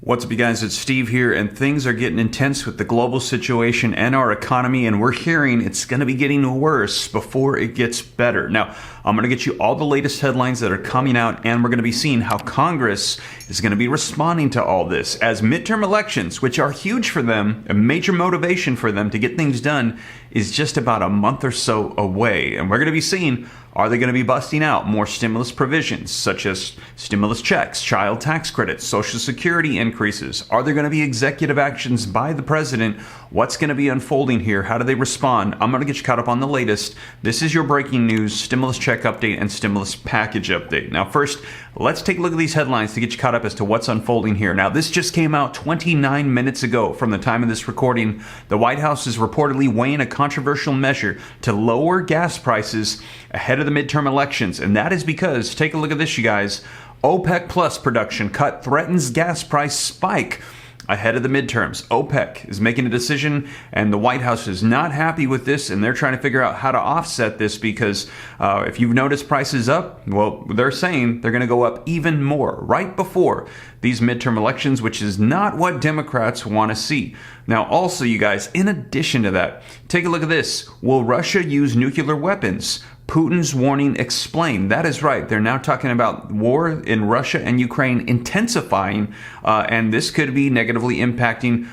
What's up, you guys? It's Steve here, and things are getting intense with the global situation and our economy, and we're hearing it's going to be getting worse before it gets better. Now, I'm going to get you all the latest headlines that are coming out, and we're going to be seeing how Congress is going to be responding to all this as midterm elections, which are huge for them, a major motivation for them to get things done, is just about a month or so away. And we're going to be seeing, are they going to be busting out more stimulus provisions, such as stimulus checks, child tax credits, Social Security increases? Are there going to be executive actions by the president? What's going to be unfolding here? How do they respond? I'm going to get you caught up on the latest. This is your breaking news, stimulus check update and stimulus package update. Now, first, let's take a look at these headlines to get you caught up as to what's unfolding here. Now, this just came out 29 minutes ago from the time of this recording. The White House is reportedly weighing a controversial measure to lower gas prices ahead of the midterm elections. And that is because, take a look at this, you guys, OPEC Plus production cut threatens gas price spike ahead of the midterms. OPEC is making a decision, and the White House is not happy with this, and they're trying to figure out how to offset this because if you've noticed prices up, well, they're saying they're going to go up even more right before these midterm elections, which is not what Democrats want to see. Now, also, you guys, in addition to that, take a look at this. Will Russia use nuclear weapons? Putin's warning explained. That is right. They're now talking about war in Russia and Ukraine intensifying, and this could be negatively impacting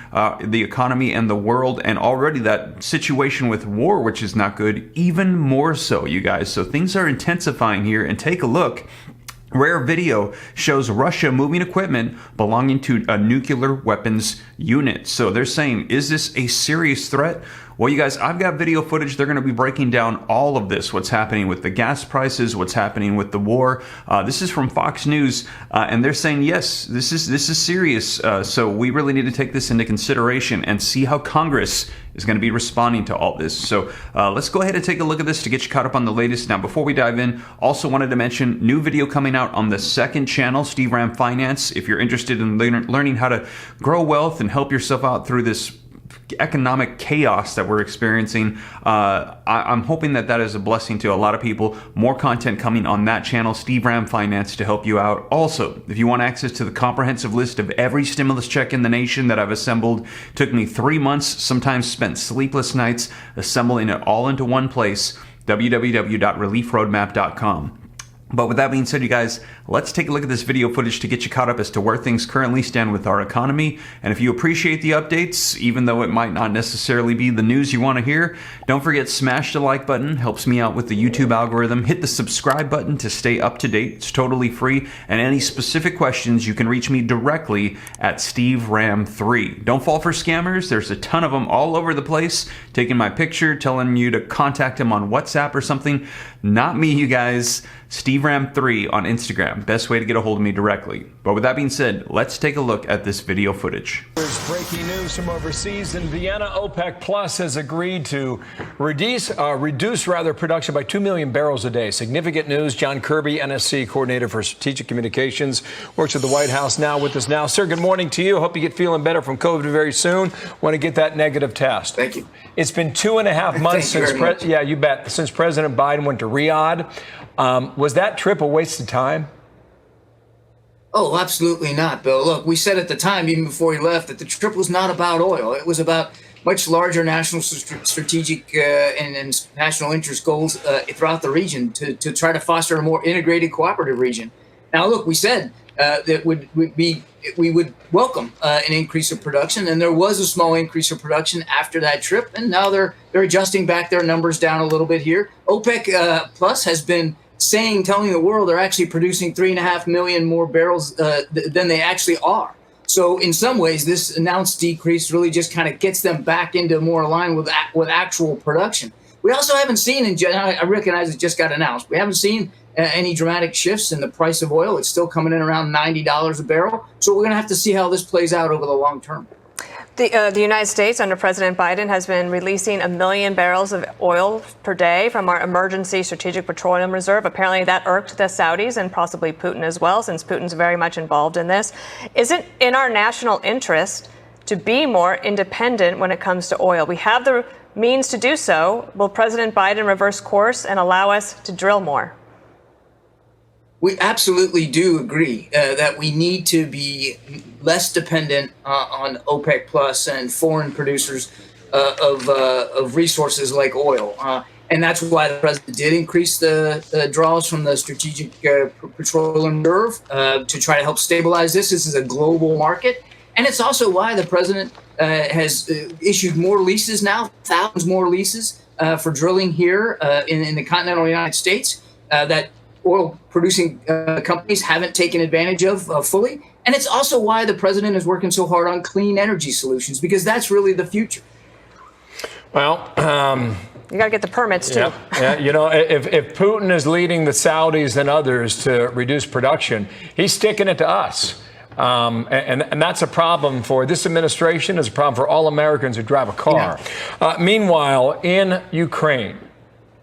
the economy and the world, and already that situation with war, which is not good, even more so, you guys. So things are intensifying here, and take a look. Rare video shows Russia moving equipment belonging to a nuclear weapons unit. So they're saying, is this a serious threat? Well, you guys, I've got video footage. They're going to be breaking down all of this, what's happening with the gas prices, what's happening with the war. This is from Fox News, and they're saying, yes, this is serious. So we really need to take this into consideration and see how Congress is going to be responding to all this. So let's go ahead and take a look at this to get you caught up on the latest. Now, before we dive in, also wanted to mention new video coming out on the second channel, Steve Ram Finance. If you're interested in learning how to grow wealth and help yourself out through this economic chaos that we're experiencing, I'm hoping that is a blessing to a lot of people. More content coming on that channel, Steve Ram Finance, to help you out. Also, if you want access to the comprehensive list of every stimulus check in the nation that I've assembled, took me 3 months, sometimes spent sleepless nights assembling it all into one place, www.reliefroadmap.com. But with that being said, you guys, let's take a look at this video footage to get you caught up as to where things currently stand with our economy. And if you appreciate the updates, even though it might not necessarily be the news you want to hear, don't forget, smash the like button. Helps me out with the YouTube algorithm. Hit the subscribe button to stay up to date. It's totally free. And any specific questions, you can reach me directly at SteveRam3. Don't fall for scammers. There's a ton of them all over the place, taking my picture, telling you to contact them on WhatsApp or something. Not me, you guys. SteveRam3 on Instagram. Best way to get a hold of me directly. But with that being said, let's take a look at this video footage. There's breaking news from overseas. In Vienna, OPEC Plus has agreed to reduce production by 2 million barrels a day. Significant news. John Kirby, NSC Coordinator for Strategic Communications, works at the White House now with us now. Sir, good morning to you. Hope you get feeling better from COVID very soon. Want to get that negative test. Thank you. It's been 2.5 months since since President Biden went to Riyadh. Was that trip a waste of time? Oh, absolutely not, Bill. Look, we said at the time, even before he left, that the trip was not about oil. It was about much larger national strategic and national interest goals throughout the region to try to foster a more integrated, cooperative region. Now, look, we said that we would welcome an increase of production, and there was a small increase of production after that trip, and now they're adjusting back their numbers down a little bit here. OPEC Plus has been telling the world they're actually producing 3.5 million more barrels than they actually are. So in some ways, this announced decrease really just kind of gets them back into more aligned with actual production. We also haven't seen, I recognize it just got announced, we haven't seen any dramatic shifts in the price of oil. It's still coming in around $90 a barrel. So we're going to have to see how this plays out over the long term. The United States, under President Biden, has been releasing 1 million barrels of oil per day from our emergency strategic petroleum reserve. Apparently that irked the Saudis and possibly Putin as well, since Putin's very much involved in this. Is it in our national interest to be more independent when it comes to oil? We have the means to do so. Will President Biden reverse course and allow us to drill more? We absolutely do agree that we need to be less dependent on OPEC Plus and foreign producers of resources like oil. And that's why the president did increase the draws from the strategic petroleum reserve to try to help stabilize this. This is a global market. And it's also why the president has issued more leases now, thousands more leases for drilling here in the continental United States that oil producing companies haven't taken advantage of fully. And it's also why the president is working so hard on clean energy solutions, because that's really the future. Well, you got to get the permits, too. Yeah, you know, if Putin is leading the Saudis and others to reduce production, he's sticking it to us. And that's a problem for this administration. It's a problem for all Americans who drive a car. Yeah. Meanwhile, in Ukraine,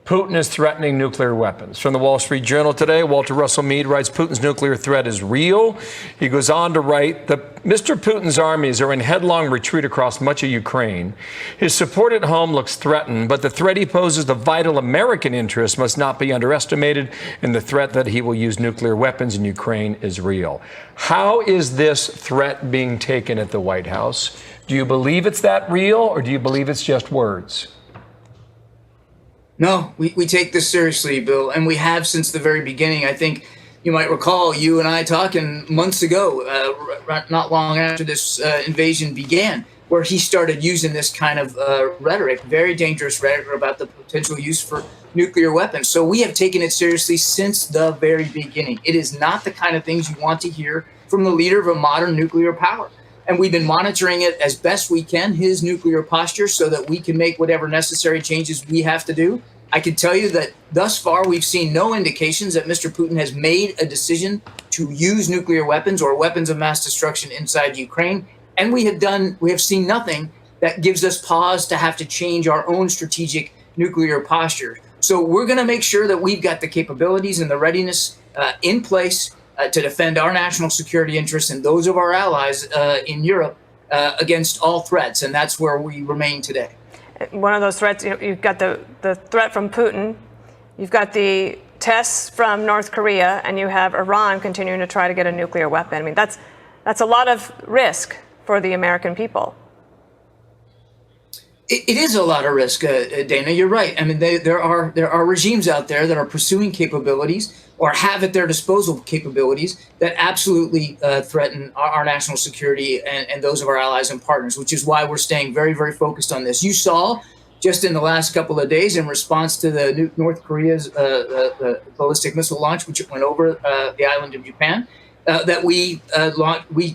Putin is threatening nuclear weapons. From the Wall Street Journal today, Walter Russell Mead writes, Putin's nuclear threat is real. He goes on to write that Mr. Putin's armies are in headlong retreat across much of Ukraine. His support at home looks threatened, but the threat he poses to vital American interests must not be underestimated, and the threat that he will use nuclear weapons in Ukraine is real. How is this threat being taken at the White House? Do you believe it's that real, or do you believe it's just words? No, we take this seriously, Bill, and we have since the very beginning. I think you might recall you and I talking months ago, not long after this invasion began, where he started using this kind of rhetoric, very dangerous rhetoric about the potential use for nuclear weapons. So we have taken it seriously since the very beginning. It is not the kind of things you want to hear from the leader of a modern nuclear power. And we've been monitoring it as best we can, his nuclear posture, so that we can make whatever necessary changes we have to do. I can tell you that thus far, we've seen no indications that Mr. Putin has made a decision to use nuclear weapons or weapons of mass destruction inside Ukraine. And we have seen nothing that gives us pause to have to change our own strategic nuclear posture. So we're going to make sure that we've got the capabilities and the readiness in place to defend our national security interests and those of our allies in Europe against all threats. And that's where we remain today. One of those threats, you've got the threat from Putin, you've got the tests from North Korea, and you have Iran continuing to try to get a nuclear weapon. I mean, that's a lot of risk for the American people. It is a lot of risk, Dana. You're right. I mean, there are regimes out there that are pursuing capabilities or have at their disposal capabilities that absolutely threaten our national security and those of our allies and partners, which is why we're staying very, very focused on this. You saw just in the last couple of days, in response to the North Korea's ballistic missile launch, which went over the island of Japan, that we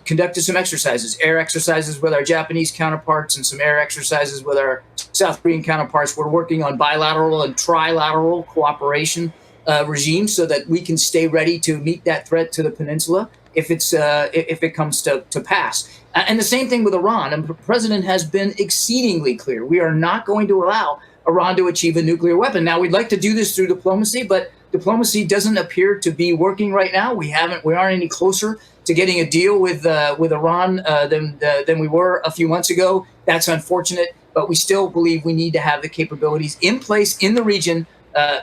conducted some exercises, air exercises with our Japanese counterparts and some air exercises with our South Korean counterparts. We're working on bilateral and trilateral cooperation regimes so that we can stay ready to meet that threat to the peninsula if it comes to pass. And the same thing with Iran. And the president has been exceedingly clear. We are not going to allow Iran to achieve a nuclear weapon. Now, we'd like to do this through diplomacy, but diplomacy doesn't appear to be working right now. We aren't any closer to getting a deal with Iran than we were a few months ago. That's unfortunate, but we still believe we need to have the capabilities in place in the region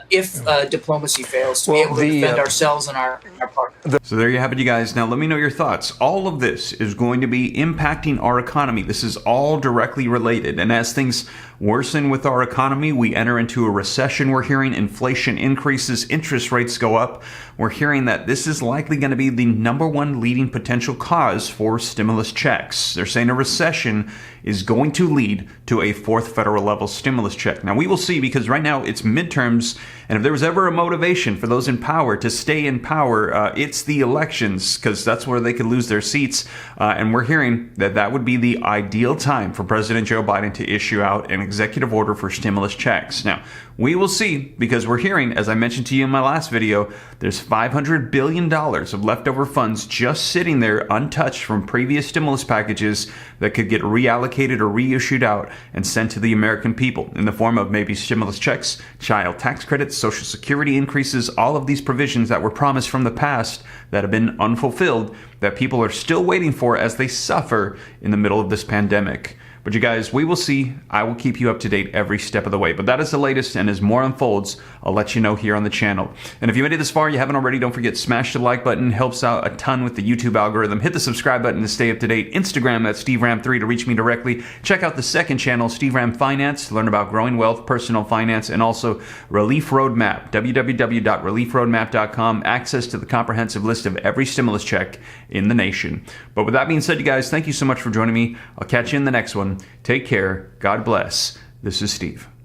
if diplomacy fails to be able to defend ourselves and our partners. So there you have it, you guys. Now let me know your thoughts. All of this is going to be impacting our economy. This is all directly related. And as things worsen with our economy, we enter into a recession. We're hearing inflation increases, interest rates go up. We're hearing that this is likely going to be the #1 leading potential cause for stimulus checks. They're saying a recession is going to lead to a 4th federal level stimulus check. Now we will see, because right now it's midterms, and if there was ever a motivation for those in power to stay in power, it's the elections, because that's where they could lose their seats. And we're hearing that that would be the ideal time for President Joe Biden to issue out an executive order for stimulus checks. Now, we will see, because we're hearing, as I mentioned to you in my last video, there's $500 billion of leftover funds just sitting there untouched from previous stimulus packages that could get reallocated or reissued out and sent to the American people in the form of maybe stimulus checks, child tax credits, Social Security increases, all of these provisions that were promised from the past that have been unfulfilled, that people are still waiting for as they suffer in the middle of this pandemic. But you guys, we will see. I will keep you up to date every step of the way. But that is the latest, and as more unfolds, I'll let you know here on the channel. And if you made it this far, you haven't already, don't forget, smash the like button. Helps out a ton with the YouTube algorithm. Hit the subscribe button to stay up to date. Instagram, that's SteveRam3 to reach me directly. Check out the second channel, Steve Ram Finance, to learn about growing wealth, personal finance, and also Relief Roadmap, www.reliefroadmap.com. Access to the comprehensive list of every stimulus check in the nation. But with that being said, you guys, thank you so much for joining me. I'll catch you in the next one. Take care. God bless. This is Steve.